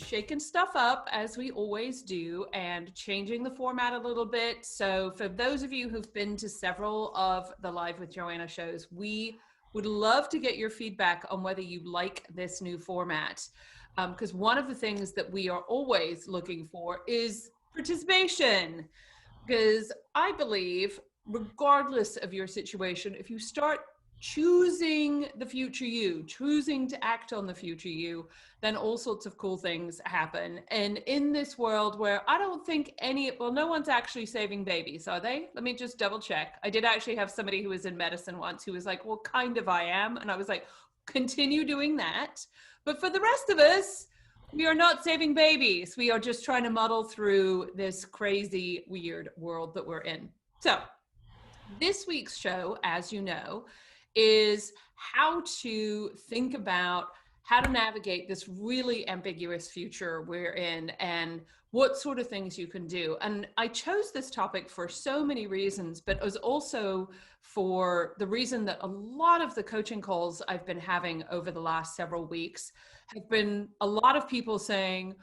Shaking stuff up as we always do and changing the format a little bit. So for those of you who've been to several of the Live with Joanna shows, we would love to get your feedback on whether you like this new format. Because one of the things that we are always looking for is participation. Because I believe, regardless of your situation, if you start choosing the future you, choosing to act on the future you, then all sorts of cool things happen. And in this world where I don't think no one's actually saving babies, are they? Let me just double check. I did actually have somebody who was in medicine once who was like, well, kind of I am. And I was like, continue doing that. But for the rest of us, we are not saving babies. We are just trying to muddle through this crazy, weird world that we're in. So this week's show, as you know, is how to think about how to navigate this really ambiguous future we're in and what sort of things you can do. And I chose this topic for so many reasons, but it was also for the reason that a lot of the coaching calls I've been having over the last several weeks have been a lot of people saying,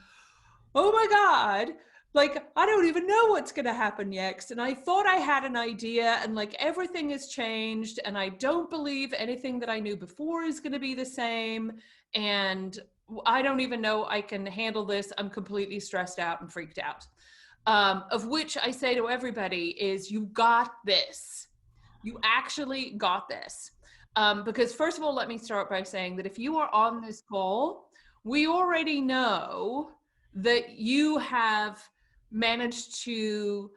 oh my God, like, I don't even know what's going to happen next. And I thought I had an idea and like everything has changed. And I don't believe anything that I knew before is going to be the same. And I don't even know I can handle this. I'm completely stressed out and freaked out. Of which I say to everybody is, you got this. You actually got this. Because first of all, let me start by saying that if you are on this call, we already know that you have managed to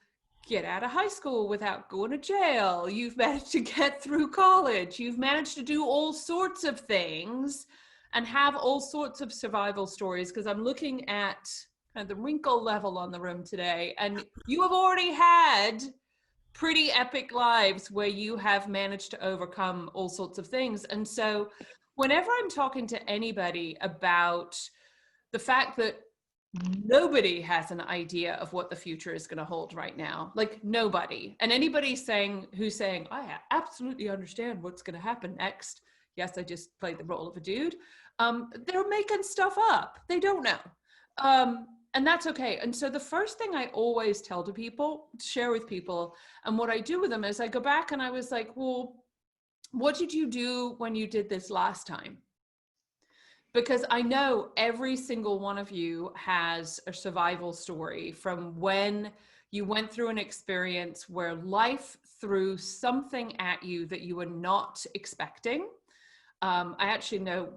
get out of high school without going to jail. You've managed to get through college. You've managed to do all sorts of things and have all sorts of survival stories, because I'm looking at kind of the wrinkle level on the room today, and you have already had pretty epic lives where you have managed to overcome all sorts of things. And so whenever I'm talking to anybody about the fact that nobody has an idea of what the future is going to hold right now, like nobody, and anybody who's saying, I absolutely understand what's going to happen next. Yes, I just played the role of a dude. They're making stuff up. They don't know. And that's okay. And so the first thing I always tell to people, share with people, and what I do with them is I go back and I was like, well, what did you do when you did this last time? Because I know every single one of you has a survival story from when you went through an experience where life threw something at you that you were not expecting. I actually know,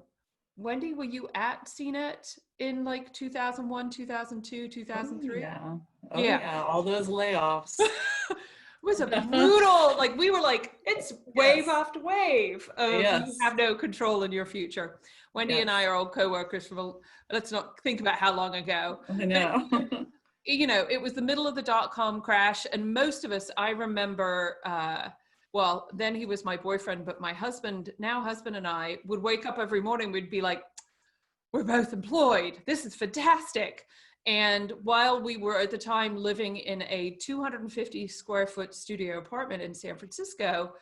Wendy, were you at CNET in like 2001, 2002, 2003? Yeah. Yeah, all those layoffs. It was a brutal, like we were like, it's wave after wave of you have no control in your future. Wendy and I are old co-workers from, let's not think about how long ago. I know. But, you know, it was the middle of the dot-com crash, and most of us, I remember, well, then he was my boyfriend, but my husband, now husband, and I would wake up every morning, we'd be like, we're both employed. This is fantastic. And while we were at the time living in a 250 square foot studio apartment in San Francisco,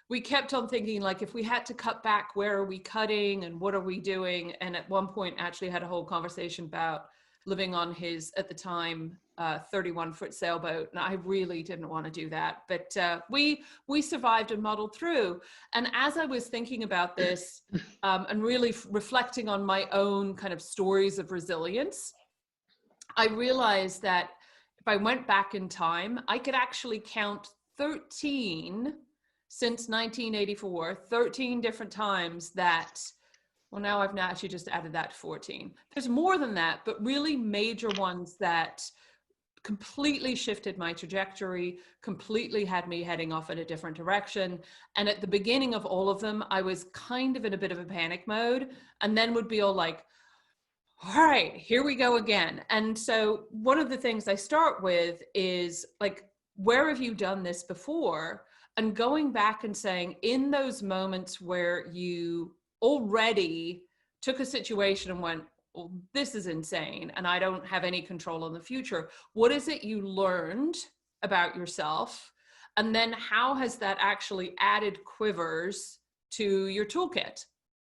we kept on thinking, like, if we had to cut back, where are we cutting and what are we doing? And at one point actually had a whole conversation about living on his, at the time, 31-foot sailboat. And I really didn't want to do that. But we survived and muddled through. And as I was thinking about this and really reflecting on my own kind of stories of resilience, I realized that if I went back in time, I could actually count 13 since 1984, 13 different times that, well, now I've actually just added that to 14. There's more than that, but really major ones that completely shifted my trajectory, completely had me heading off in a different direction. And at the beginning of all of them, I was kind of in a bit of a panic mode, and then would be all like, all right, here we go again. And so one of the things I start with is like, where have you done this before? And going back and saying, in those moments where you already took a situation and went, well, this is insane, and I don't have any control on the future. What is it you learned about yourself? And then how has that actually added quivers to your toolkit,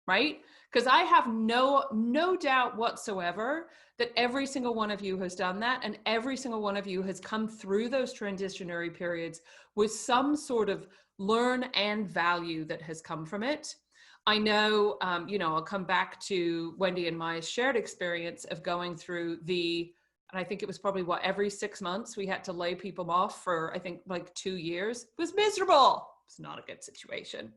right? Because I have no doubt whatsoever that every single one of you has done that, and every single one of you has come through those transitionary periods with some sort of learn and value that has come from it. I know, I'll come back to Wendy and my shared experience of going through and I think it was probably every 6 months we had to lay people off for, I think, like 2 years. It was miserable. It's not a good situation.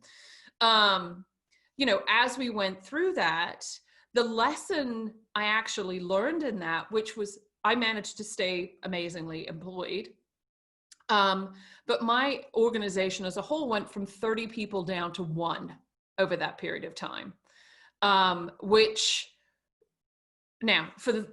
As we went through that, the lesson I actually learned in that, which was I managed to stay amazingly employed. But my organization as a whole went from 30 people down to 1 over that period of time, which now for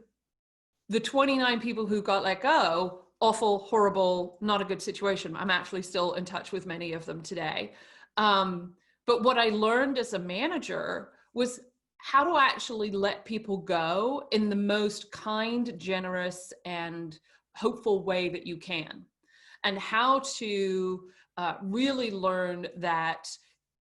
the 29 people who got let go, awful, horrible, not a good situation. I'm actually still in touch with many of them today. But what I learned as a manager was how to actually let people go in the most kind, generous, and hopeful way that you can. And how to really learn that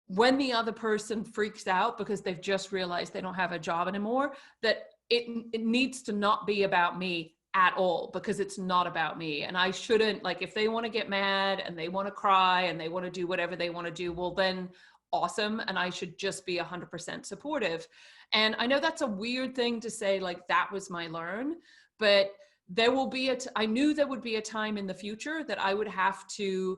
when the other person freaks out because they've just realized they don't have a job anymore, that it needs to not be about me at all, because it's not about me. And I shouldn't, like, if they want to get mad and they want to cry and they want to do whatever they want to do, well, then awesome. And I should just be 100% supportive. And I know that's a weird thing to say, like, that was my learn, but there will be I knew there would be a time in the future that I would have to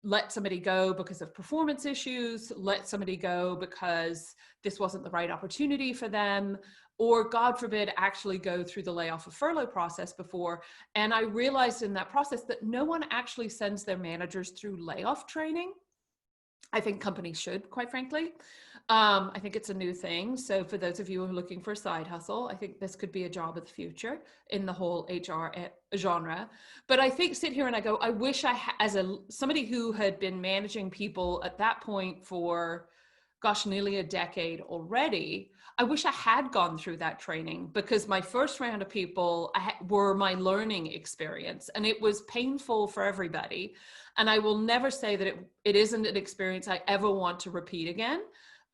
let somebody go because of performance issues, let somebody go because this wasn't the right opportunity for them, or God forbid, actually go through the layoff or furlough process before. And I realized in that process that no one actually sends their managers through layoff training. I think companies should, quite frankly. I think it's a new thing. So for those of you who are looking for a side hustle, I think this could be a job of the future in the whole HR genre. But I think sit here and I go, I wish somebody who had been managing people at that point for, gosh, nearly a decade already, I wish I had gone through that training, because my first round of people were my learning experience, and it was painful for everybody. And I will never say that it isn't an experience I ever want to repeat again.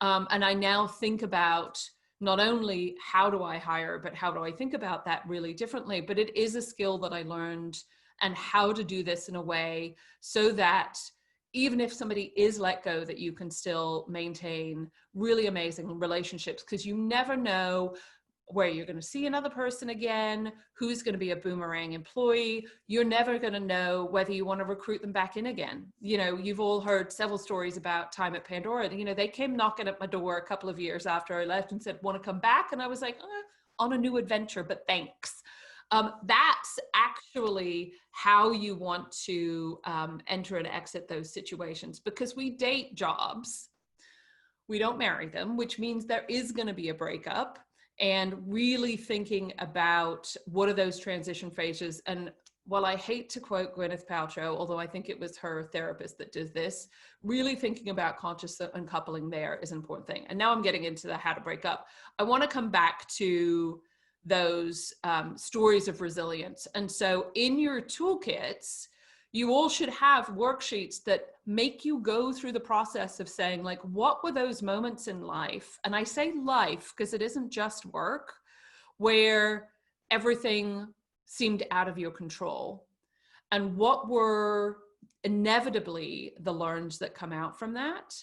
And I now think about not only how do I hire, but how do I think about that really differently. But it is a skill that I learned, and how to do this in a way so that even if somebody is let go, that you can still maintain really amazing relationships, because you never know where you're going to see another person again, who's going to be a boomerang employee. You're never going to know whether you want to recruit them back in again. You've all heard several stories about time at Pandora. They came knocking at my door a couple of years after I left and said, want to come back? And I was like, on a new adventure, but thanks. That's actually how you want to enter and exit those situations, because we date jobs. We don't marry them, which means there is going to be a breakup. And really thinking about what are those transition phases. And while I hate to quote Gwyneth Paltrow, although I think it was her therapist that did this, really thinking about conscious uncoupling there is an important thing. And now I'm getting into the how to break up. I want to come back to those stories of resilience. And so in your toolkits, you all should have worksheets that make you go through the process of saying, like, what were those moments in life? And I say life because it isn't just work, where everything seemed out of your control. And what were inevitably the learns that come out from that?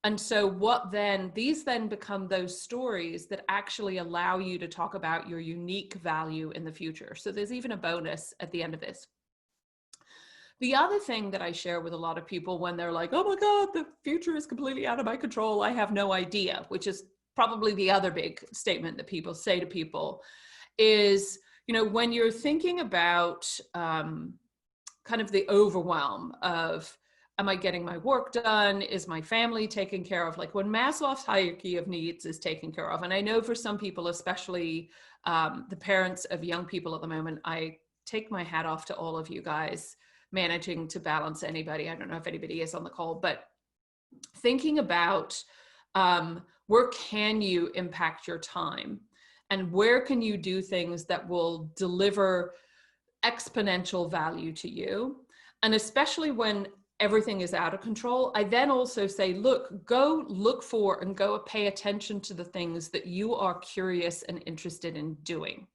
And so these then become those stories that actually allow you to talk about your unique value in the future. So there's even a bonus at the end of this. The other thing that I share with a lot of people when they're like, oh my God, the future is completely out of my control, I have no idea, which is probably the other big statement that people say to people, is, when you're thinking about kind of the overwhelm of, Am I getting my work done? Is my family taken care of? Like when Maslow's hierarchy of needs is taken care of. And I know for some people, especially the parents of young people at the moment, I take my hat off to all of you guys managing to balance anybody. I don't know if anybody is on the call, but thinking about where can you impact your time and where can you do things that will deliver exponential value to you. And especially when everything is out of control, I then also say, look, go look for and go pay attention to the things that you are curious and interested in doing.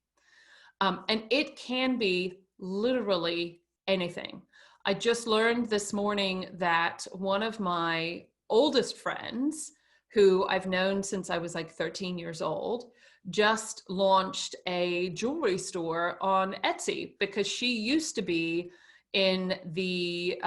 And it can be literally anything. I just learned this morning that one of my oldest friends, who I've known since I was like 13 years old, just launched a jewelry store on Etsy because she used to be in the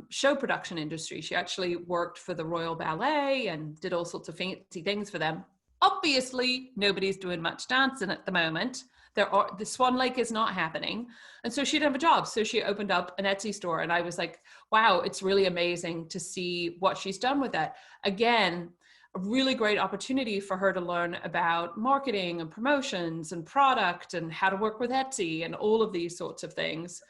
show production industry. She actually worked for the Royal Ballet and did all sorts of fancy things for them. Obviously, nobody's doing much dancing at the moment. The Swan Lake is not happening. And so she didn't have a job. So she opened up an Etsy store. And I was like, wow, it's really amazing to see what she's done with that. Again, a really great opportunity for her to learn about marketing and promotions and product and how to work with Etsy and all of these sorts of things.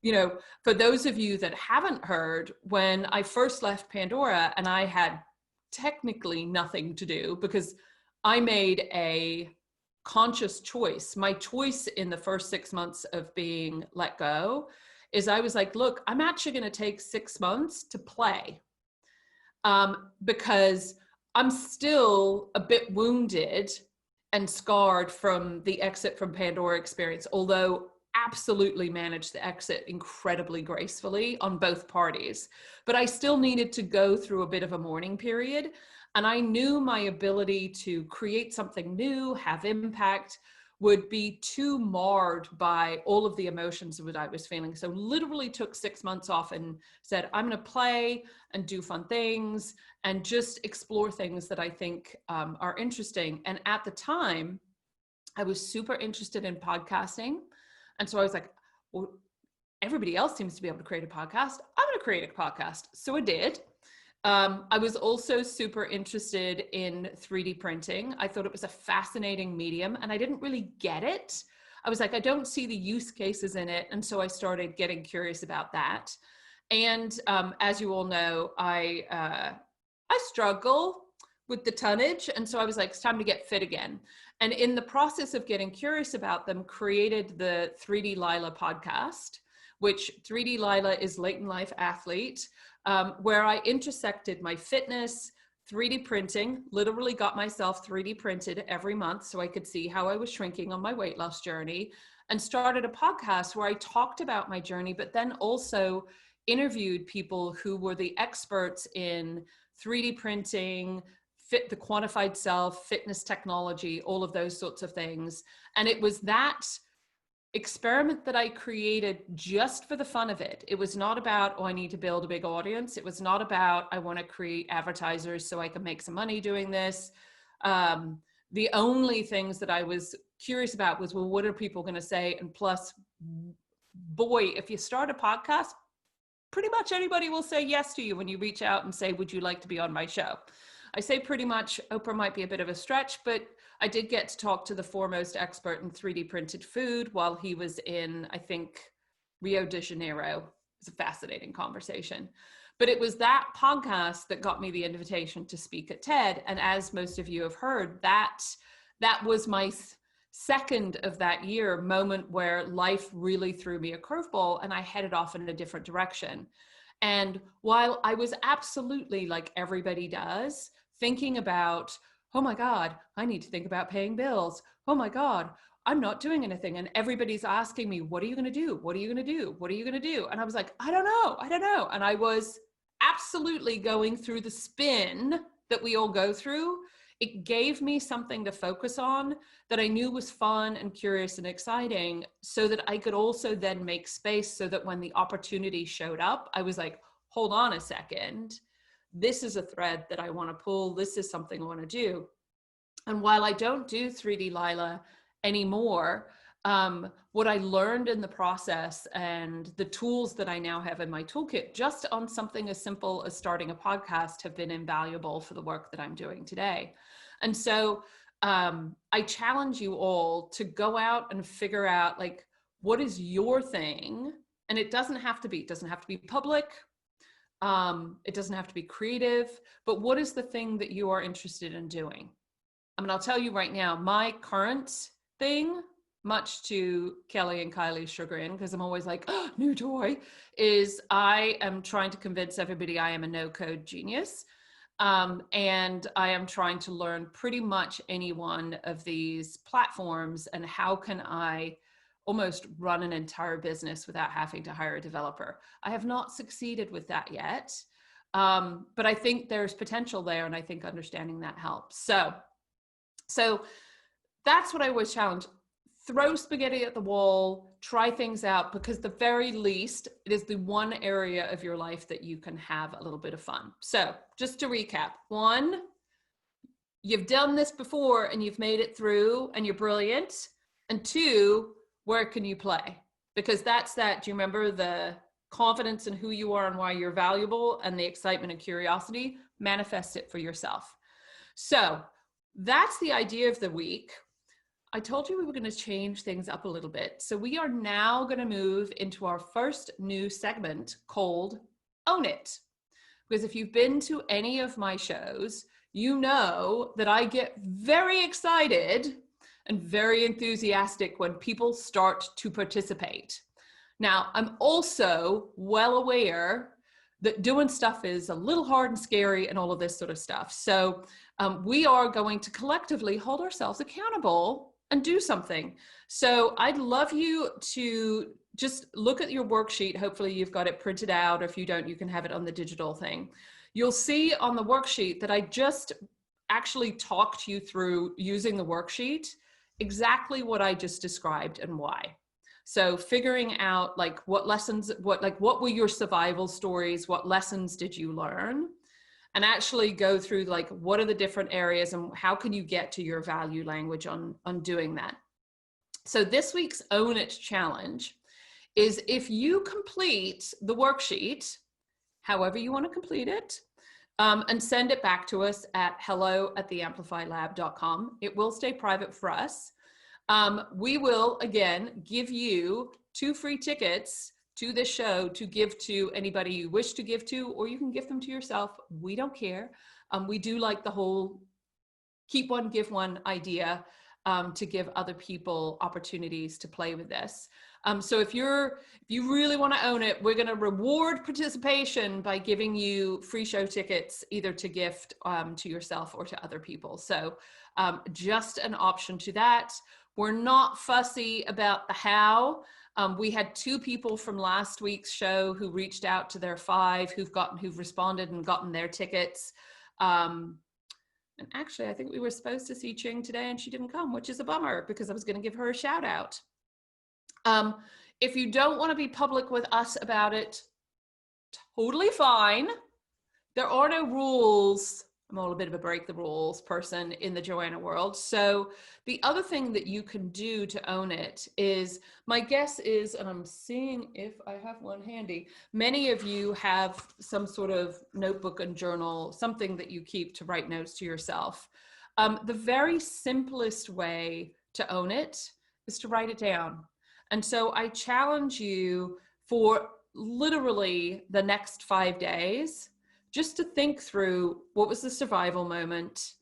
You know, for those of you that haven't heard, when I first left Pandora and I had technically nothing to do because I made a conscious choice. My choice in the first 6 months of being let go is I was like, look, I'm actually going to take 6 months to play because I'm still a bit wounded and scarred from the exit from Pandora experience, although absolutely managed the exit incredibly gracefully on both parties. But I still needed to go through a bit of a mourning period. And I knew my ability to create something new, have impact, would be too marred by all of the emotions that I was feeling. So literally took 6 months off and said, I'm going to play and do fun things and just explore things that I think are interesting. And at the time, I was super interested in podcasting. And so I was like, well, everybody else seems to be able to create a podcast. I'm going to create a podcast. So I did. I was also super interested in 3D printing. I thought it was a fascinating medium and I didn't really get it. I was like, I don't see the use cases in it. And so I started getting curious about that. And as you all know, I struggle with the tonnage. And so I was like, it's time to get fit again. And in the process of getting curious about them, created the 3D Lila podcast, which 3D Lila is Late in Life Athlete, where I intersected my fitness, 3D printing, literally got myself 3D printed every month so I could see how I was shrinking on my weight loss journey, and started a podcast where I talked about my journey, but then also interviewed people who were the experts in 3D printing, the quantified self, fitness technology, all of those sorts of things. And it was that experiment that I created just for the fun of it. It was not about, oh, I need to build a big audience. It was not about, I want to create advertisers so I can make some money doing this. The only things that I was curious about was, well, what are people going to say? And plus, boy, if you start a podcast, pretty much anybody will say yes to you when you reach out and say, would you like to be on my show? I say pretty much. Oprah might be a bit of a stretch, but I did get to talk to the foremost expert in 3D printed food while he was in, I think, Rio de Janeiro. It was a fascinating conversation. But it was that podcast that got me the invitation to speak at TED. And as most of you have heard, that was my second of that year moment where life really threw me a curveball and I headed off in a different direction. And while I was absolutely, like everybody does, thinking about, oh my God, I need to think about paying bills. Oh my God, I'm not doing anything. And everybody's asking me, what are you going to do? What are you going to do? What are you going to do? And I was like, I don't know. And I was absolutely going through the spin that we all go through. It gave me something to focus on that I knew was fun and curious and exciting, so that I could also then make space so that when the opportunity showed up, I was like, hold on a second. This is a thread that I want to pull. This is something I want to do. And while I don't do 3D Lila anymore, what I learned in the process and the tools that I now have in my toolkit, just on something as simple as starting a podcast, have been invaluable for the work that I'm doing today. And so I challenge you all to go out and figure out, like, what is your thing? And it doesn't have to be public. It doesn't have to be creative, but what is the thing that you are interested in doing? I mean, I'll tell you right now, my current thing, much to Kelly and Kylie's chagrin, because I'm always like, oh, new toy, is I am trying to convince everybody I am a no-code genius. And I am trying to learn pretty much any one of these platforms and how can I almost run an entire business without having to hire a developer. I have not succeeded with that yet, but I think there's potential there, and I think understanding that helps. So that's what I always challenge. Throw spaghetti at the wall, try things out, because the very least, it is the one area of your life that you can have a little bit of fun. So just to recap, 1, you've done this before and you've made it through and you're brilliant. And 2, where can you play? Because that's that, do you remember the confidence in who you are and why you're valuable, and the excitement and curiosity? Manifest it for yourself. So that's the idea of the week. I told you we were going to change things up a little bit. So we are now going to move into our first new segment called Own It. Because if you've been to any of my shows, you know that I get very excited and very enthusiastic when people start to participate. Now, I'm also well aware that doing stuff is a little hard and scary and all of this sort of stuff. So we are going to collectively hold ourselves accountable and do something. So I'd love you to just look at your worksheet. Hopefully you've got it printed out, or if you don't, you can have it on the digital thing. You'll see on the worksheet that I just actually talked you through, using the worksheet, exactly what I just described and why. So figuring out, like, what lessons, what were your survival stories? What lessons did you learn? And actually go through, like, what are the different areas and how can you get to your value language on doing that? So this week's Own It challenge is, if you complete the worksheet, however you want to complete it, and send it back to us at hello@theamplifylab.com. It will stay private for us. We will, again, give you 2 free tickets to this show to give to anybody you wish to give to, or you can give them to yourself. We don't care. We do like the whole keep one, give one idea, to give other people opportunities to play with this. So if you really want to own it, we're going to reward participation by giving you free show tickets, either to gift to yourself or to other people. So just an option to that. We're not fussy about the how. We had 2 people from last week's show who reached out to their 5 who've responded and gotten their tickets. And actually, I think we were supposed to see Ching today and she didn't come, which is a bummer, because I was going to give her a shout out. If you don't want to be public with us about it, totally fine. There are no rules. I'm all a bit of a break the rules person in the Joanna world. So the other thing that you can do to own it is, my guess is, and I'm seeing if I have one handy, many of you have some sort of notebook and journal, something that you keep to write notes to yourself. The very simplest way to own it is to write it down. And so I challenge you for literally the next 5 days, just to think through, what was the survival moment?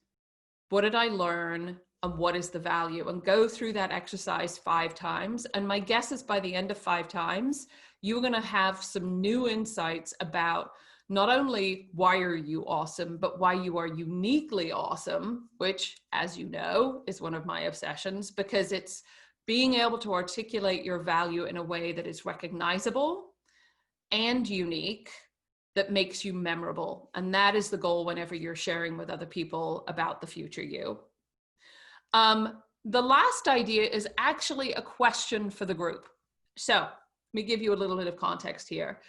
What did I learn? And what is the value? And go through that exercise 5 times. And my guess is by the end of 5 times, you're going to have some new insights about not only why are you awesome, but why you are uniquely awesome, which, as you know, is one of my obsessions, because it's being able to articulate your value in a way that is recognizable and unique, that makes you memorable. And that is the goal whenever you're sharing with other people about the future you. The last idea is actually a question for the group. So let me give you a little bit of context here.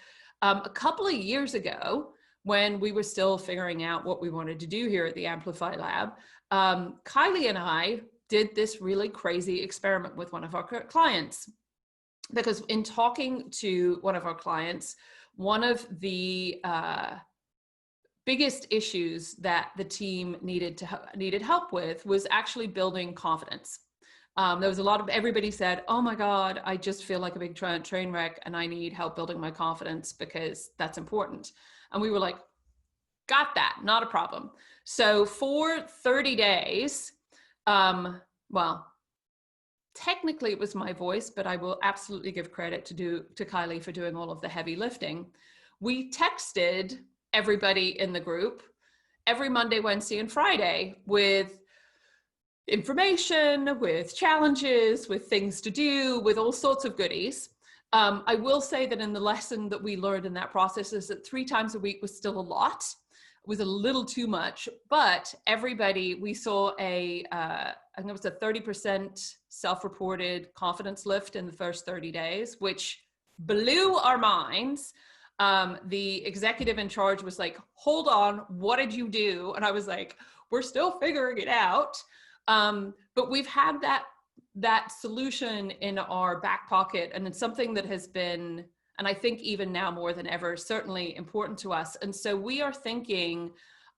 A couple of years ago, when we were still figuring out what we wanted to do here at the Amplify Lab, Kylie and I did this really crazy experiment with one of our clients, because in talking to one of our clients, one of the biggest issues that the team needed help with was actually building confidence. There was a lot of, everybody said, oh my God, I just feel like a big train wreck and I need help building my confidence because that's important. And we were like, got that, not a problem. So for 30 days, well, technically it was my voice, but I will absolutely give credit to Kylie for doing all of the heavy lifting. We texted everybody in the group every Monday, Wednesday, and Friday with information, with challenges, with things to do, with all sorts of goodies. I will say that in the lesson that we learned in that process is that 3 times a week was still a lot. It was a little too much, but everybody, we saw I think it was a 30% self-reported confidence lift in the first 30 days, which blew our minds. The executive in charge was like, hold on, what did you do? And I was like, we're still figuring it out. But we've had that solution in our back pocket, and it's something that has been, and I think even now more than ever, certainly important to us. And so we are thinking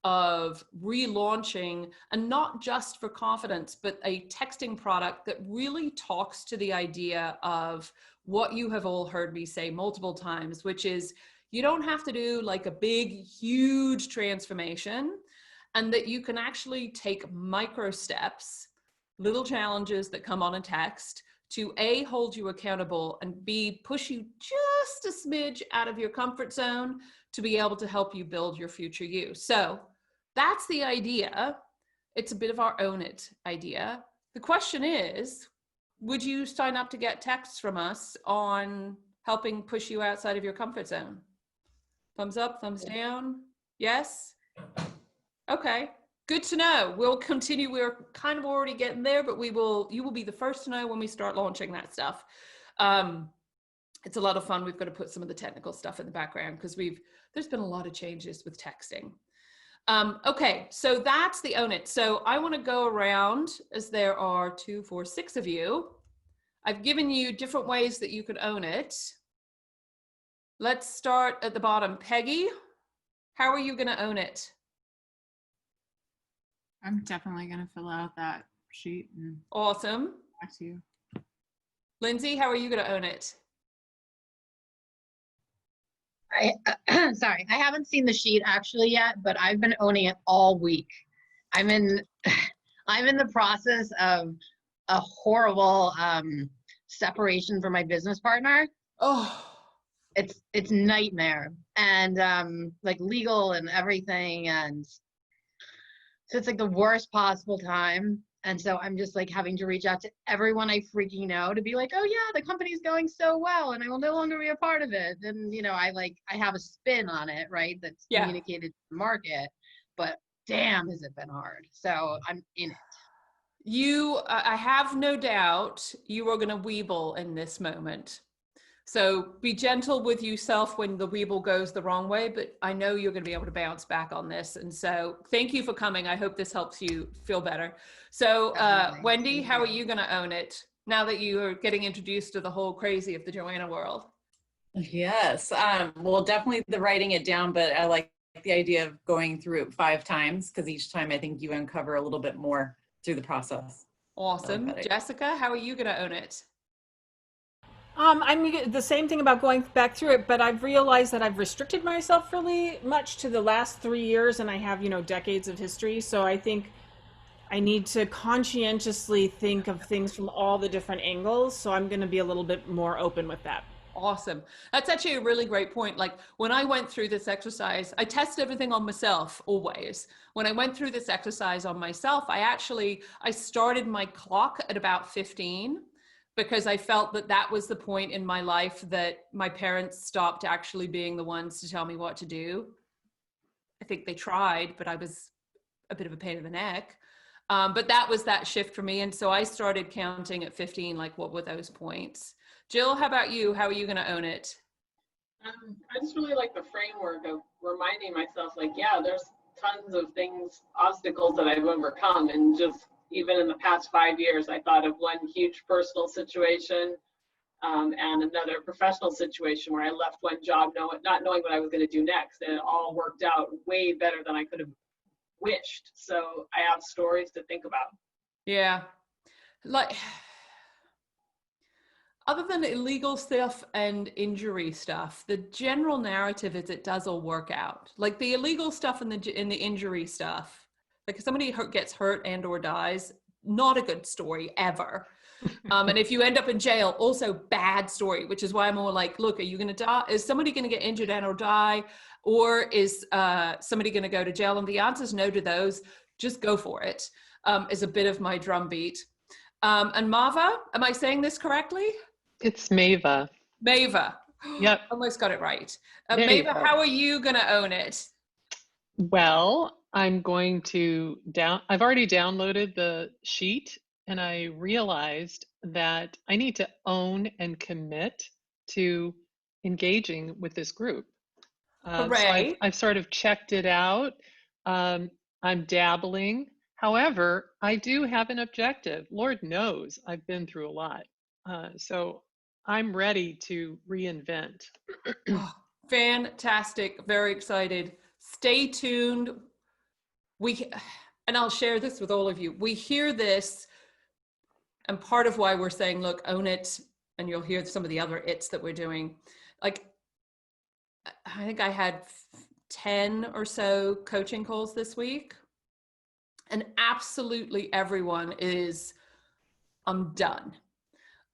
of relaunching, and not just for confidence, but a texting product that really talks to the idea of what you have all heard me say multiple times, which is you don't have to do like a big, huge transformation, and that you can actually take micro steps, little challenges that come on a text to A, hold you accountable, and B, push you just a smidge out of your comfort zone to be able to help you build your future you. So that's the idea. It's a bit of our own it idea. The question is, would you sign up to get texts from us on helping push you outside of your comfort zone? Thumbs up, thumbs down? Yes? Okay, good to know. We'll continue. We're kind of already getting there, but you will be the first to know when we start launching that stuff. It's a lot of fun. We've got to put some of the technical stuff in the background because there's been a lot of changes with texting. Okay, so that's the own it. So I want to go around, as there are 2, 4, 6 of you. I've given you different ways that you could own it. Let's start at the bottom. Peggy, how are you going to own it? I'm definitely going to fill out that sheet. And awesome. Back to you. Lindsay, how are you going to own it? Sorry, I haven't seen the sheet actually yet, but I've been owning it all week. I'm in the process of a horrible separation from my business partner. Oh, it's nightmare, and like legal and everything, and so it's like the worst possible time. And so I'm just like having to reach out to everyone I freaking know to be like, oh yeah, the company's going so well and I will no longer be a part of it. And you know, I have a spin on it, right? That's communicated to the market, but damn, has it been hard. So I'm in it. I have no doubt you are going to weeble in this moment. So be gentle with yourself when the weeble goes the wrong way, but I know you're going to be able to bounce back on this. And so thank you for coming. I hope this helps you feel better. So Wendy, how are you going to own it now that you are getting introduced to the whole crazy of the Joanna world? Yes, well, definitely the writing it down, but I like the idea of going through it 5 times because each time I think you uncover a little bit more through the process. Awesome. Like Jessica, how are you going to own it? I'm the same thing about going back through it, but I've realized that I've restricted myself really much to the last 3 years, and I have, decades of history. So I think I need to conscientiously think of things from all the different angles. So I'm going to be a little bit more open with that. Awesome. That's actually a really great point. Like when I went through this exercise, I test everything on myself always. When I went through this exercise on myself, I started my clock at about 15. Because I felt that was the point in my life that my parents stopped actually being the ones to tell me what to do. I think they tried, but I was a bit of a pain in the neck. But that was that shift for me. And so I started counting at 15, like what were those points? Jill, how about you? How are you going to own it? I just really like the framework of reminding myself, like, yeah, there's tons of things, obstacles that I've overcome, and just even in the past 5 years, I thought of one huge personal situation and another professional situation where I left one job not knowing what I was going to do next. And it all worked out way better than I could have wished. So I have stories to think about. Yeah. Like, other than illegal stuff and injury stuff, the general narrative is it does all work out. Like the illegal stuff and the injury stuff, like if somebody gets hurt and or dies, not a good story ever. And if you end up in jail, also bad story, which is why I'm more like, look, are you going to die? Is somebody going to get injured and or die? Or is somebody going to go to jail? And the answer is no to those. Just go for it, is a bit of my drumbeat. And Mava, am I saying this correctly? It's Mava. Mava. Yep. Almost got it right. There you Mava, go. how are you going to own it? Well, I'm going to I've already downloaded the sheet, and I realized that I need to own and commit to engaging with this group. So Hooray. I've sort of checked it out. I'm dabbling. However, I do have an objective. Lord knows I've been through a lot. So I'm ready to reinvent. Oh, fantastic. Very excited. Stay tuned. And I'll share this with all of you. We hear this, and part of why we're saying, look, own it, and you'll hear some of the other it's that we're doing. Like, I think I had 10 or so coaching calls this week, and absolutely everyone is, I'm done.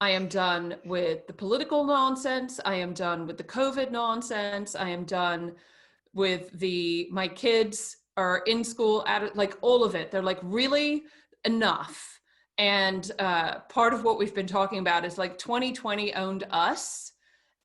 I am done with the political nonsense. I am done with the COVID nonsense. I am done with my kids are in school, like all of it. They're like, really enough. And part of what we've been talking about is like 2020 owned us.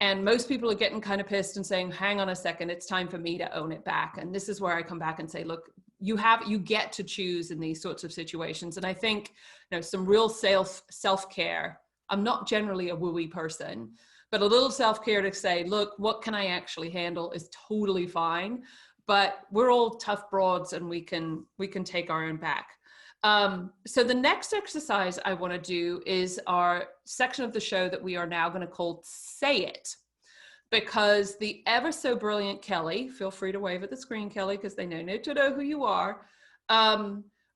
And most people are getting kind of pissed and saying, hang on a second, it's time for me to own it back. And this is where I come back and say, look, you get to choose in these sorts of situations. And I think, some real self-care. I'm not generally a wooey person, but a little self-care to say, look, what can I actually handle is totally fine. But we're all tough broads, and we can take our own back. So the next exercise I want to do is our section of the show that we are now going to call Say It, because the ever so brilliant Kelly, feel free to wave at the screen, Kelly, because they need to know who you are,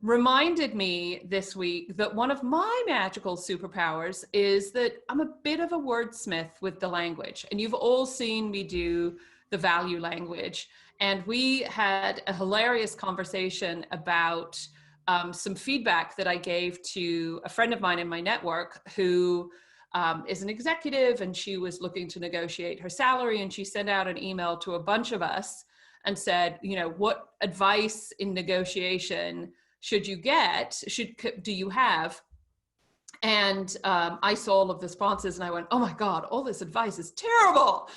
reminded me this week that one of my magical superpowers is that I'm a bit of a wordsmith with the language. And you've all seen me do the value language. And we had a hilarious conversation about some feedback that I gave to a friend of mine in my network who is an executive, and she was looking to negotiate her salary. And she sent out an email to a bunch of us and said, what advice in negotiation do you have? And I saw all of the responses, and I went, oh my God, all this advice is terrible.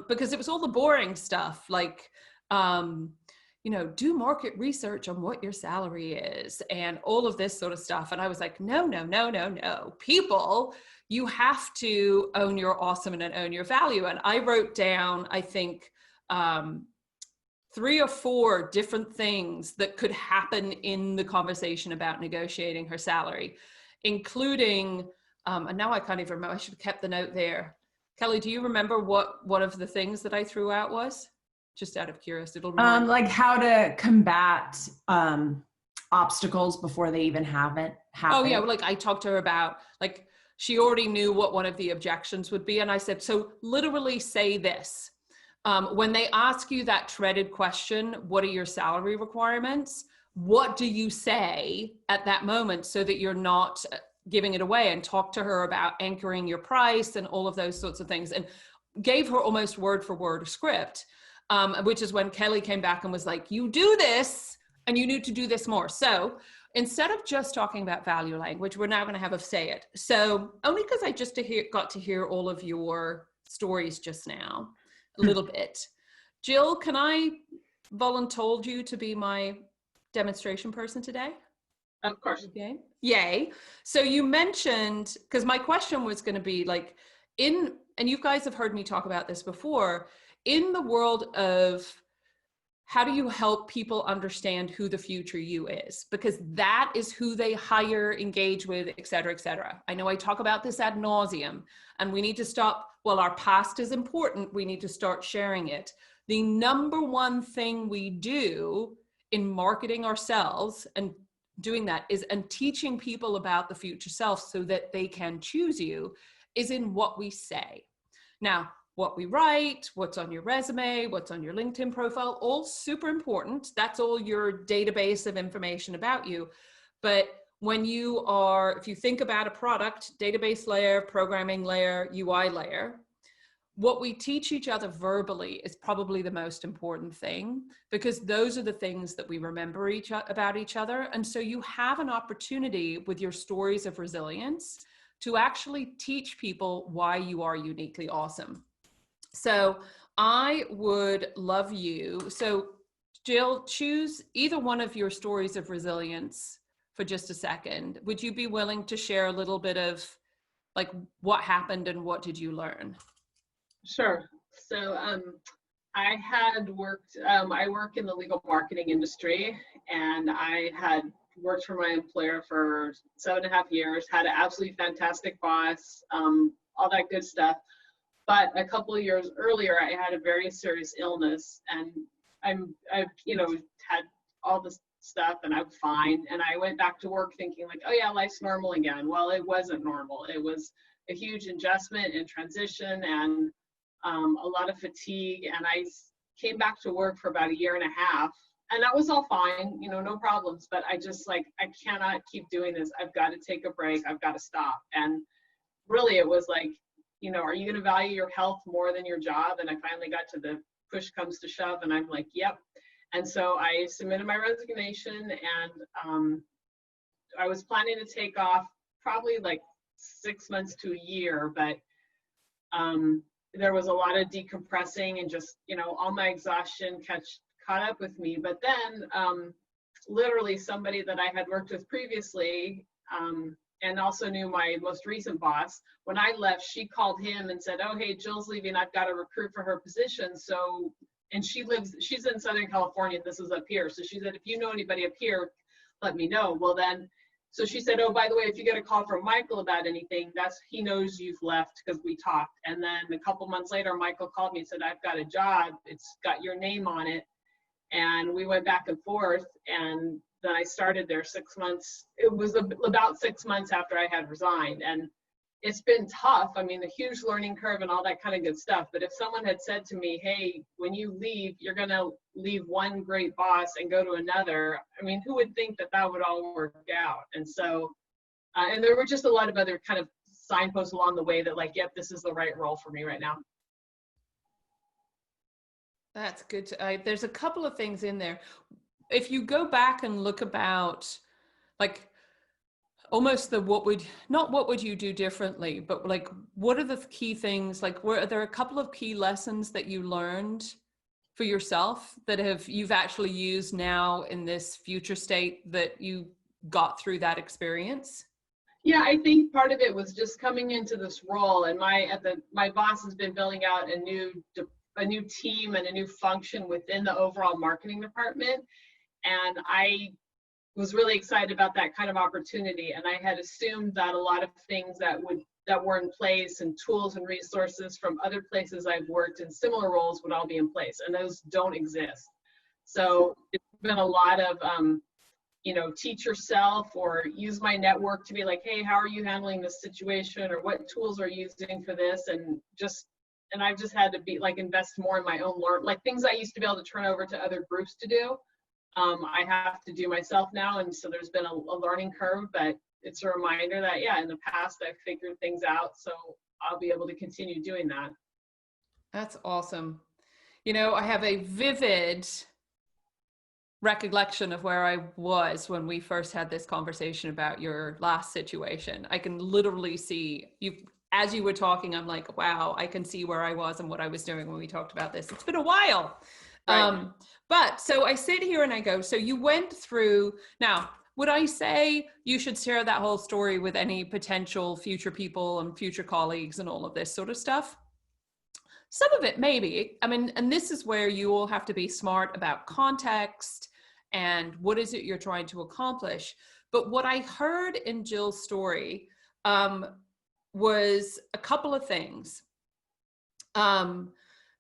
Because it was all the boring stuff, like, do market research on what your salary is and all of this sort of stuff. And I was like, no. People, you have to own your awesome and own your value. And I wrote down, I think, 3 or 4 different things that could happen in the conversation about negotiating her salary, including, and now I can't even remember, I should have kept the note there. Kelly, do you remember what one of the things that I threw out was? Just out of curiosity. Like how to combat obstacles before they even happen. Oh yeah, like I talked to her about, like, she already knew what one of the objections would be. And I said, so literally say this. When they ask you that treaded question, what are your salary requirements? What do you say at that moment so that you're not giving it away? And talk to her about anchoring your price and all of those sorts of things, and gave her almost word for word a script, which is when Kelly came back and was like, you do this and you need to do this more. So instead of just talking about value language, we're now going to have a say it. So only because I just got to hear all of your stories just now, a little bit. Jill, can I voluntold you to be my demonstration person today? Of course. Okay. Yay. So you mentioned, because my question was going to be like, and you guys have heard me talk about this before, in the world of how do you help people understand who the future you is? Because that is who they hire, engage with, et cetera, et cetera. I know I talk about this ad nauseum, and we need to stop. Well, our past is important. We need to start sharing it. The number one thing we do in marketing ourselves and doing that is, and teaching people about the future self so that they can choose you, is in what we say. Now, what we write, what's on your resume, what's on your LinkedIn profile, all super important. That's all your database of information about you. But when you are, if you think about a product, database layer, programming layer, UI layer, what we teach each other verbally is probably the most important thing, because those are the things that we remember about each other. And so you have an opportunity with your stories of resilience to actually teach people why you are uniquely awesome. So I would love you. So Jill, choose either one of your stories of resilience for just a second. Would you be willing to share a little bit of like what happened and what did you learn? Sure. So I had worked, I work in the legal marketing industry, and I had worked for my employer for 7.5 years, had an absolutely fantastic boss, all that good stuff. But a couple of years earlier, I had a very serious illness, and I've had all this stuff, and I'm fine. And I went back to work thinking like, oh yeah, life's normal again. Well, it wasn't normal. It was a huge adjustment and transition, and a lot of fatigue. And I came back to work for about 1.5 years, and that was all fine, no problems. But I just like, I cannot keep doing this. I've got to take a break. I've got to stop. And really, it was like, are you going to value your health more than your job? And I finally got to the push comes to shove, and I'm like, yep. And so I submitted my resignation, and I was planning to take off probably like 6 months to a year, but there was a lot of decompressing, and just, all my exhaustion caught up with me. But then literally somebody that I had worked with previously, and also knew my most recent boss, when I left, she called him and said, oh, hey, Jill's leaving. I've got to recruit for her position. So, and she's in Southern California, and this is up here. So she said, if you know anybody up here, let me know. Well then, so she said, oh, by the way, if you get a call from Michael about anything, he knows you've left because we talked. And then a couple months later, Michael called me and said, I've got a job. It's got your name on it. And we went back and forth, and then I started there 6 months. It was about 6 months after I had resigned. And it's been tough. I mean, a huge learning curve and all that kind of good stuff. But if someone had said to me, hey, when you leave, you're going to leave one great boss and go to another, I mean, who would think that that would all work out? And so, and there were just a lot of other kind of signposts along the way that like, yep, this is the right role for me right now. That's good. There's a couple of things in there. If you go back and look about like almost the what would you do differently, but like what are the key things, like are there a couple of key lessons that you learned for yourself that you've actually used now in this future state that you got through that experience? Yeah, I think part of it was just coming into this role, and my boss has been building out a new team and a new function within the overall marketing department. And I was really excited about that kind of opportunity. And I had assumed that a lot of things that were in place and tools and resources from other places I've worked in similar roles would all be in place, and those don't exist. So it's been a lot of, teach yourself or use my network to be like, hey, how are you handling this situation? Or what tools are you using for this? And I've just had to be like, invest more in my own like things I used to be able to turn over to other groups to do. I have to do myself now. And so there's been a learning curve, but it's a reminder that, yeah, in the past I've figured things out. So I'll be able to continue doing that. That's awesome. I have a vivid recollection of where I was when we first had this conversation about your last situation. I can literally see you as you were talking. I'm like, wow, I can see where I was and what I was doing when we talked about this. It's been a while. Right. But so I sit here and I go, so you went through, now, would I say you should share that whole story with any potential future people and future colleagues and all of this sort of stuff? Some of it, maybe. I mean, and this is where you all have to be smart about context and what is it you're trying to accomplish. But what I heard in Jill's story was a couple of things.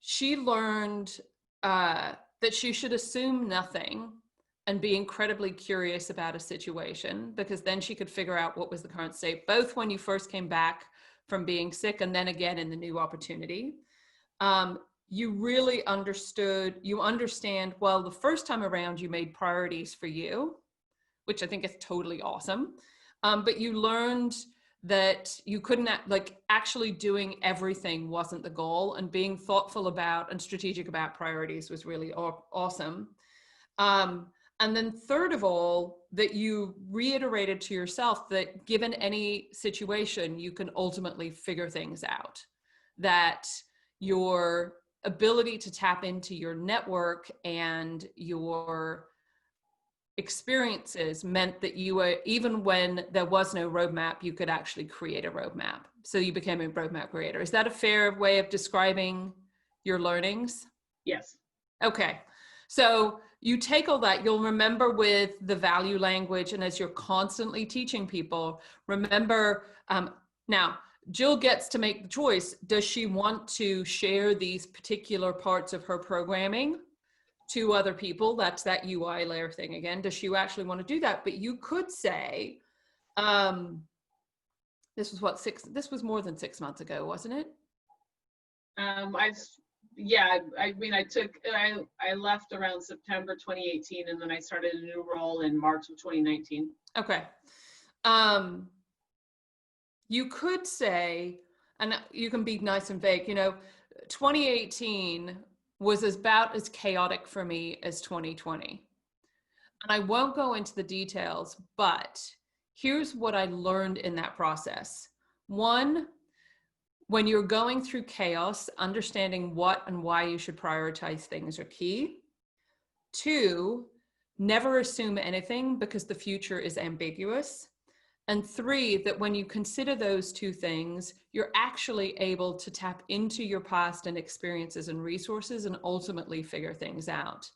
She learned that she should assume nothing and be incredibly curious about a situation, because then she could figure out what was the current state, both when you first came back from being sick and then again in the new opportunity. You really understand, well, the first time around you made priorities for you, which I think is totally awesome. But you learned that you couldn't, like, actually doing everything wasn't the goal, and being thoughtful about and strategic about priorities was really awesome. And then third of all, that you reiterated to yourself that given any situation, you can ultimately figure things out. That your ability to tap into your network and your experiences meant that you were, even when there was no roadmap, you could actually create a roadmap. So you became a roadmap creator. Is that a fair way of describing your learnings? Yes. Okay. So you take all that, you'll remember with the value language, and as you're constantly teaching people, remember, now, Jill gets to make the choice. Does she want to share these particular parts of her programming to other people? That's that UI layer thing again. Does she actually want to do that? But you could say, this was more than 6 months ago, wasn't it? I left around September 2018, and then I started a new role in March of 2019. Okay. You could say, and you can be nice and vague, 2018 was about as chaotic for me as 2020. And I won't go into the details, but here's what I learned in that process. One, when you're going through chaos, understanding what and why you should prioritize things are key. Two, never assume anything because the future is ambiguous. And three, that when you consider those two things, you're actually able to tap into your past and experiences and resources and ultimately figure things out.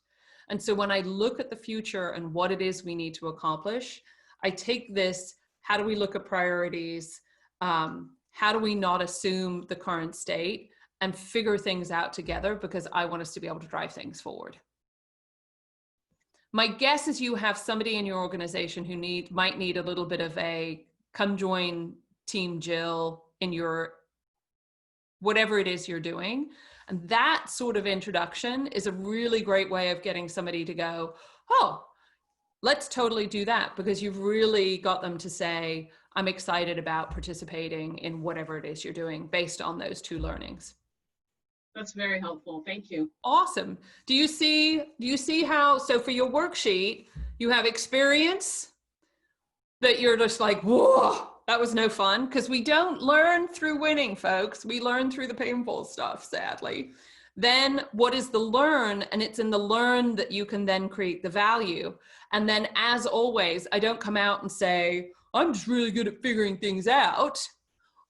And so when I look at the future and what it is we need to accomplish, I take this, how do we look at priorities? How do we not assume the current state and figure things out together, because I want us to be able to drive things forward. My guess is you have somebody in your organization who might need a little bit of a come join Team Jill in your whatever it is you're doing. And that sort of introduction is a really great way of getting somebody to go, oh, let's totally do that, because you've really got them to say, I'm excited about participating in whatever it is you're doing based on those two learnings. That's very helpful. Thank you. Awesome. Do you see how, so for your worksheet, you have experience that you're just like, whoa, that was no fun, because we don't learn through winning, folks. We learn through the painful stuff, sadly. Then what is the learn? And it's in the learn that you can then create the value. And then, as always, I don't come out and say, I'm just really good at figuring things out,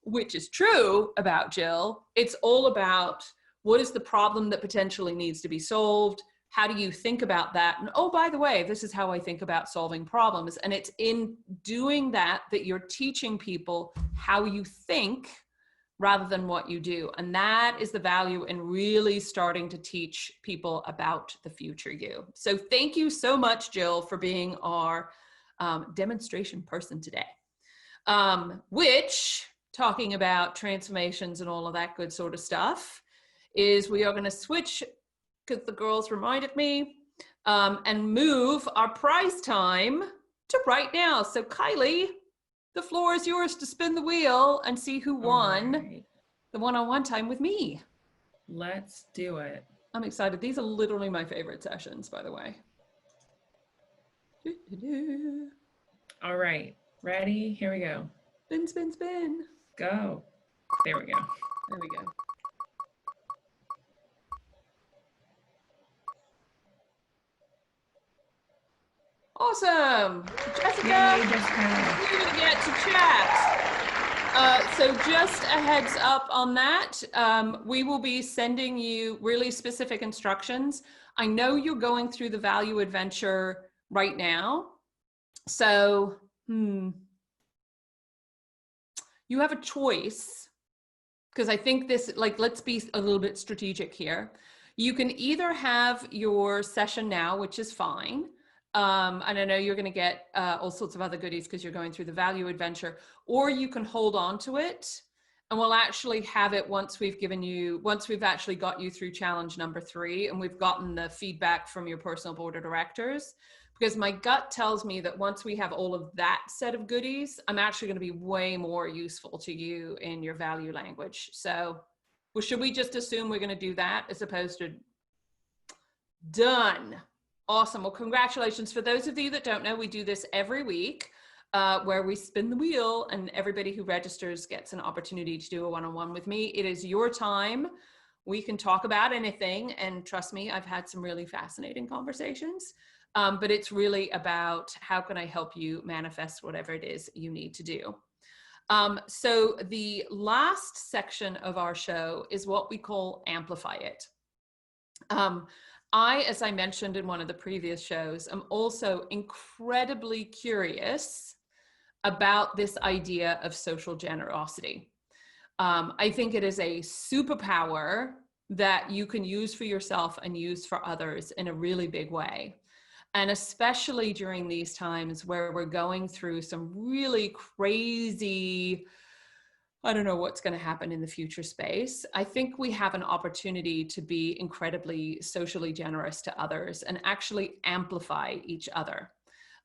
which is true about Jill. It's all about what is the problem that potentially needs to be solved? How do you think about that? And oh, by the way, this is how I think about solving problems. And it's in doing that that you're teaching people how you think rather than what you do. And that is the value in really starting to teach people about the future you. So thank you so much, Jill, for being our demonstration person today. Which, talking about transformations and all of that good sort of stuff, is we are going to switch, because the girls reminded me, and move our prize time to right now. So Kylie, the floor is yours to spin the wheel and see who won the one-on-one time with me. Let's do it. I'm excited. These are literally my favorite sessions, by the way. All right, ready? Here we go. Spin, spin, spin. Go. There we go. There we go. Awesome. Jessica, Yay, Jessica. you're going to get to chat. So just a heads up on that. We will be sending you really specific instructions. I know you're going through the value adventure right now. So, you have a choice, because I think this, like, let's be a little bit strategic here. You can either have your session now, which is fine. And I know you're going to get all sorts of other goodies because you're going through the value adventure, or you can hold on to it and we'll actually have it once we've actually got you through challenge number 3 and we've gotten the feedback from your personal board of directors. Because my gut tells me that once we have all of that set of goodies, I'm actually going to be way more useful to you in your value language. So, well, should we just assume we're going to do that as opposed to done? Awesome. Well, congratulations. For those of you that don't know, we do this every week where we spin the wheel and everybody who registers gets an opportunity to do a one-on-one with me. It is your time. We can talk about anything. And trust me, I've had some really fascinating conversations. But it's really about how can I help you manifest whatever it is you need to do. So the last section of our show is what we call amplify it. As I mentioned in one of the previous shows, I'm also incredibly curious about this idea of social generosity. I think it is a superpower that you can use for yourself and use for others in a really big way. And especially during these times where we're going through some really crazy, I don't know what's going to happen in the future space. I think we have an opportunity to be incredibly socially generous to others and actually amplify each other.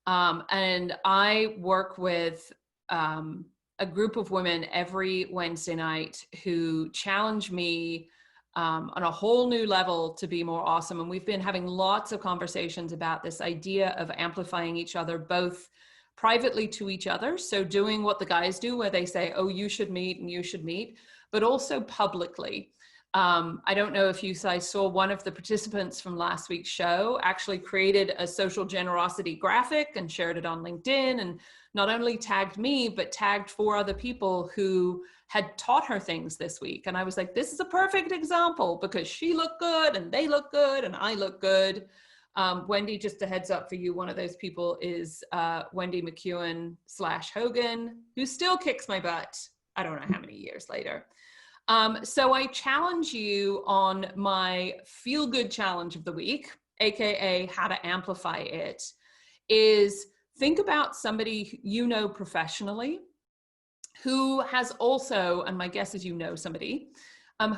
And I work with a group of women every Wednesday night who challenge me on a whole new level to be more awesome. And we've been having lots of conversations about this idea of amplifying each other, both privately to each other. So doing what the guys do, where they say, oh, you should meet and you should meet, but also publicly. I don't know if you guys saw, one of the participants from last week's show actually created a social generosity graphic and shared it on LinkedIn, and not only tagged me, but tagged 4 other people who had taught her things this week. And I was like, this is a perfect example because she looked good and they look good and I look good. Wendy, just a heads up for you, one of those people is Wendy McEwen / Hogan, who still kicks my butt. I don't know how many years later. So I challenge you on my feel good challenge of the week, AKA how to amplify it, is think about somebody you know professionally who has also, and my guess is you know somebody,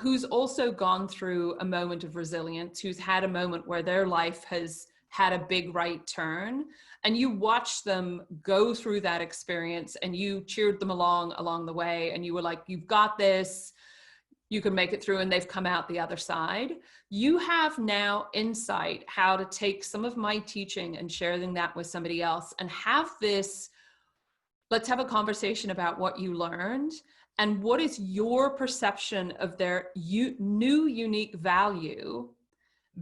who's also gone through a moment of resilience, who's had a moment where their life has had a big right turn, and you watched them go through that experience and you cheered them along the way, and you were like, you've got this, you can make it through, and they've come out the other side. You have now insight how to take some of my teaching and sharing that with somebody else and have this, let's have a conversation about what you learned and what is your perception of their new unique value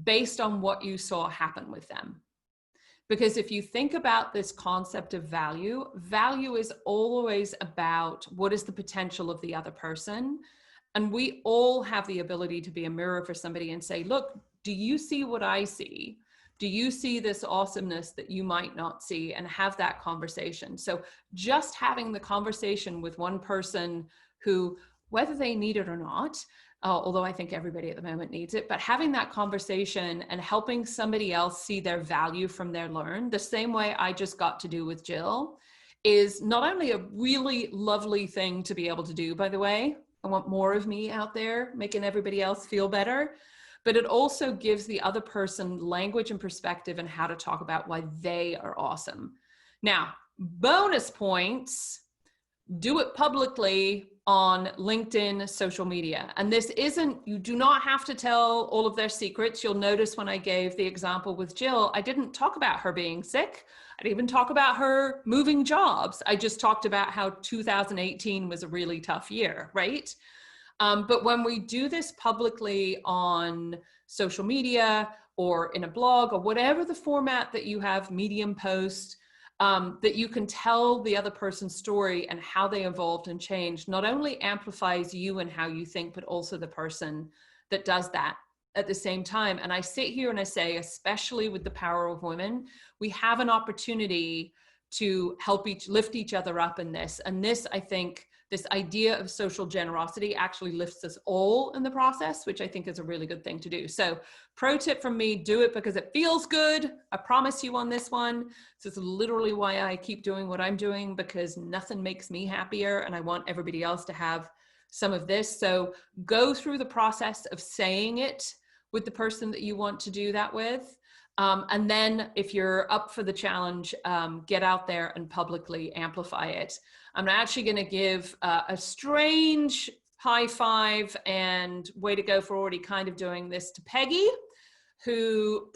based on what you saw happen with them. Because if you think about this concept of value, value is always about what is the potential of the other person. And we all have the ability to be a mirror for somebody and say, look, do you see what I see? Do you see this awesomeness that you might not see? And have that conversation. So just having the conversation with one person who, whether they need it or not, although I think everybody at the moment needs it, but having that conversation and helping somebody else see their value from their learn, the same way I just got to do with Jill, is not only a really lovely thing to be able to do, by the way. I want more of me out there making everybody else feel better, but it also gives the other person language and perspective and how to talk about why they are awesome. Now, bonus points, do it publicly on LinkedIn, social media. And this isn't, you do not have to tell all of their secrets. You'll notice when I gave the example with Jill, I didn't talk about her being sick. I didn't even talk about her moving jobs. I just talked about how 2018 was a really tough year, right? But when we do this publicly on social media or in a blog or whatever the format that you have, Medium post, that you can tell the other person's story and how they evolved and changed, not only amplifies you and how you think, but also the person that does that at the same time. And I sit here and I say, especially with the power of women, we have an opportunity to help lift each other up in this. And this, I think, this idea of social generosity actually lifts us all in the process, which I think is a really good thing to do. So pro tip from me, do it because it feels good. I promise you on this one. This is literally why I keep doing what I'm doing, because nothing makes me happier and I want everybody else to have some of this. So go through the process of saying it with the person that you want to do that with. And then if you're up for the challenge, get out there and publicly amplify it. I'm actually going to give a strange high five and way to go for already kind of doing this to Peggy, who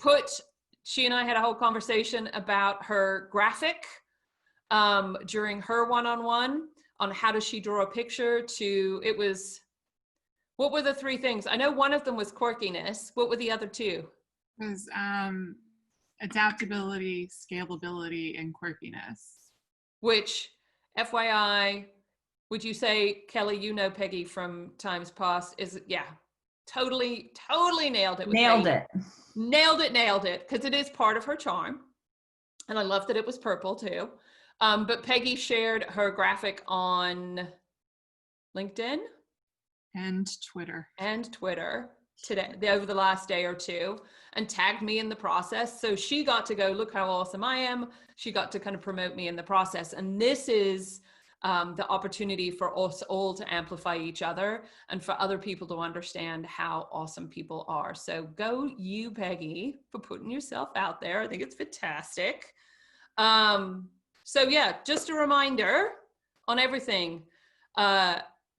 she and I had a whole conversation about her graphic during her one-on-one on how does she draw a picture what were the three things? I know one of them was quirkiness. What were the other two? It was adaptability, scalability, and quirkiness. Which, FYI, would you say, Kelly, you know Peggy from times past, totally nailed it. Nailed it. Nailed it, because it is part of her charm. And I love that it was purple too. But Peggy shared her graphic on LinkedIn. And Twitter today, over the last day or two, and tagged me in the process. So she got to go, look how awesome I am. She got to kind of promote me in the process. And this is the opportunity for us all to amplify each other and for other people to understand how awesome people are. So go you, Peggy, for putting yourself out there. I think it's fantastic. So yeah, just a reminder on everything.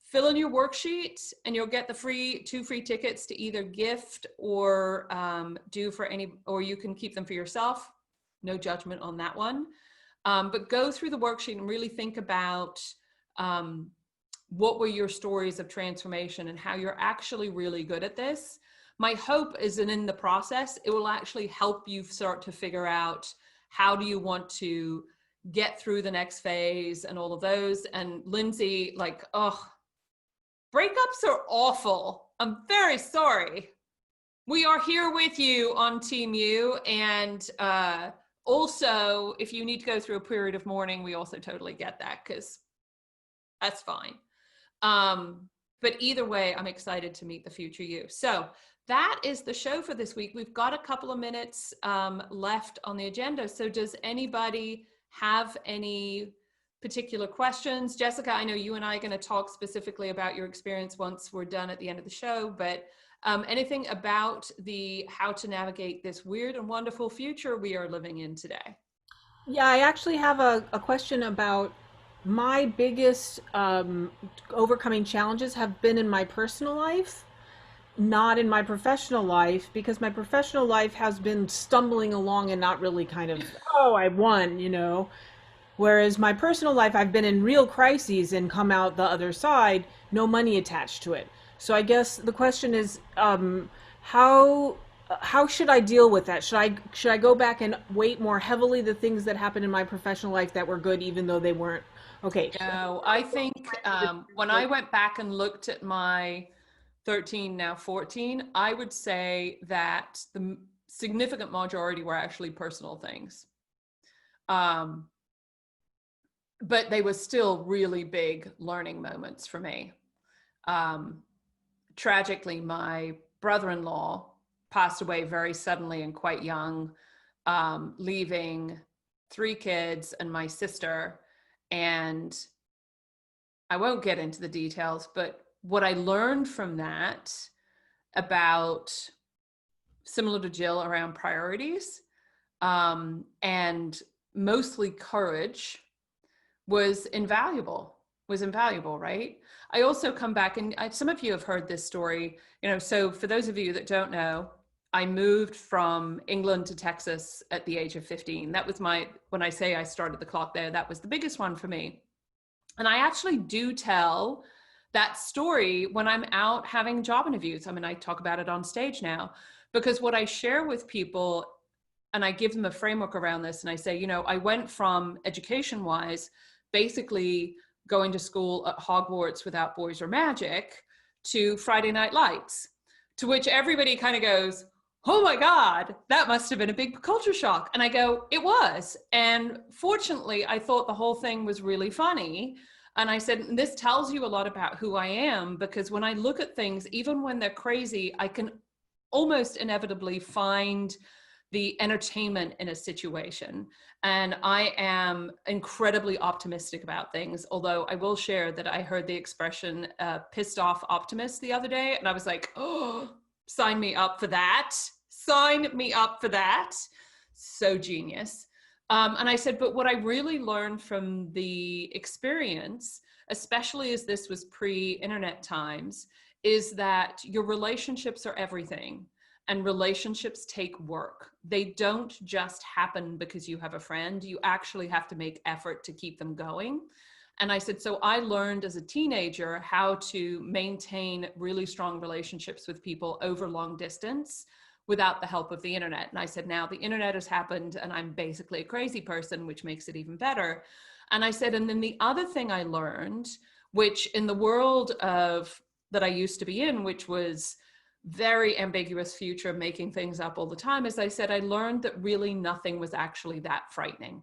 Fill in your worksheet and you'll get the two free tickets to either gift or or you can keep them for yourself. No judgment on that one. But go through the worksheet and really think about what were your stories of transformation and how you're actually really good at this. My hope is that in the process, it will actually help you start to figure out how do you want to get through the next phase and all of those. And Lindsay, breakups are awful. I'm very sorry. We are here with you on Team U. And also, if you need to go through a period of mourning, we also totally get that, because that's fine. But either way, I'm excited to meet the future you. So that is the show for this week. We've got a couple of minutes left on the agenda. So does anybody have any particular questions? Jessica, I know you and I are going to talk specifically about your experience once we're done at the end of the show, but anything about how to navigate this weird and wonderful future we are living in today? Yeah, I actually have a question about my biggest overcoming challenges have been in my personal life, not in my professional life, because my professional life has been stumbling along and not really kind of, oh, I won, Whereas my personal life, I've been in real crises and come out the other side, no money attached to it. So I guess the question is, how should I deal with that? Should I go back and weight more heavily the things that happened in my professional life that were good, even though they weren't okay? No, I think when I went back and looked at my 13, now 14, I would say that the significant majority were actually personal things. But they were still really big learning moments for me. Tragically, my brother-in-law passed away very suddenly and quite young, leaving 3 kids and my sister. And I won't get into the details, but what I learned from that about, similar to Jill, around priorities and mostly courage was invaluable, right? I also come back, and some of you have heard this story, so for those of you that don't know, I moved from England to Texas at the age of 15. That was when I say I started the clock there, that was the biggest one for me. And I actually do tell that story when I'm out having job interviews. I mean, I talk about it on stage now, because what I share with people, and I give them a framework around this. And I say, you know, I went from education wise, basically going to school at Hogwarts without boys or magic to Friday Night Lights, to which everybody kind of goes, oh my God, that must have been a big culture shock. And I go, it was. And fortunately, I thought the whole thing was really funny. And I said, this tells you a lot about who I am, because when I look at things, even when they're crazy, I can almost inevitably find the entertainment in a situation. And I am incredibly optimistic about things. Although I will share that I heard the expression pissed off optimist the other day. And I was like, oh, sign me up for that. Sign me up for that. So genius. And I said, but what I really learned from the experience, especially as this was pre-internet times, is that your relationships are everything. And relationships take work. They don't just happen because you have a friend. You actually have to make effort to keep them going. And I said, so I learned as a teenager how to maintain really strong relationships with people over long distance without the help of the internet. And I said, now the internet has happened and I'm basically a crazy person, which makes it even better. And I said, and then the other thing I learned, which in the world of that I used to be in, which was very ambiguous future, making things up all the time, as I said, I learned that really nothing was actually that frightening.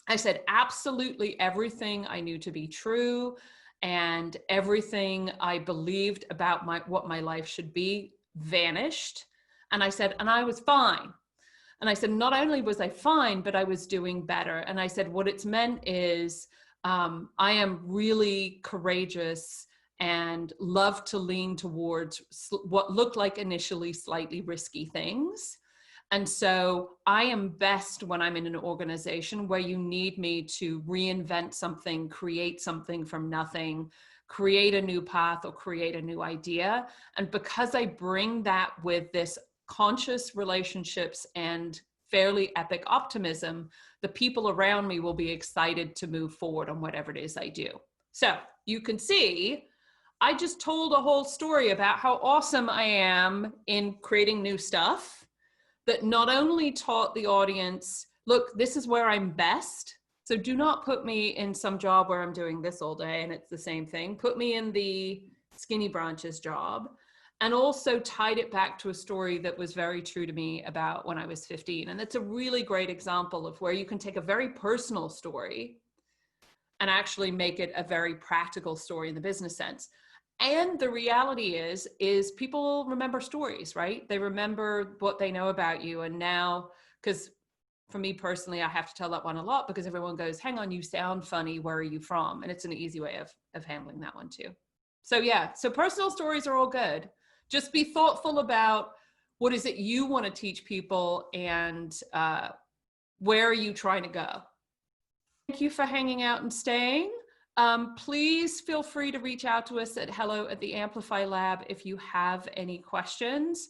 I said, absolutely everything I knew to be true and everything I believed about what my life should be vanished. And I said, and I was fine. And I said, not only was I fine, but I was doing better. And I said, what it's meant is I am really courageous and love to lean towards what looked like initially slightly risky things. And so I am best when I'm in an organization where you need me to reinvent something, create something from nothing, create a new path or create a new idea. And because I bring that with this conscious relationships and fairly epic optimism, the people around me will be excited to move forward on whatever it is I do. So you can see, I just told a whole story about how awesome I am in creating new stuff that not only taught the audience, look, this is where I'm best. So do not put me in some job where I'm doing this all day and it's the same thing. Put me in the skinny branches job. And also tied it back to a story that was very true to me about when I was 15. And it's a really great example of where you can take a very personal story and actually make it a very practical story in the business sense. And the reality is people remember stories, right? They remember what they know about you. And now, because for me personally, I have to tell that one a lot because everyone goes, hang on, you sound funny. Where are you from? And it's an easy way of handling that one too. So yeah, so personal stories are all good. Just be thoughtful about what is it you want to teach people and where are you trying to go. Thank you for hanging out and staying. Please feel free to reach out to us at hello@the Lab if you have any questions.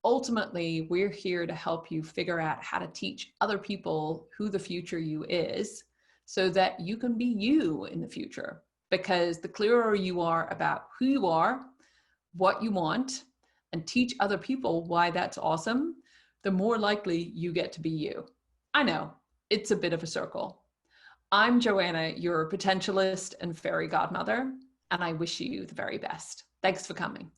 Ultimately, we're here to help you figure out how to teach other people who the future you is so that you can be you in the future. Because the clearer you are about who you are, what you want, and teach other people why that's awesome, the more likely you get to be you. I know, it's a bit of a circle. I'm Joanna, your potentialist and fairy godmother, and I wish you the very best. Thanks for coming.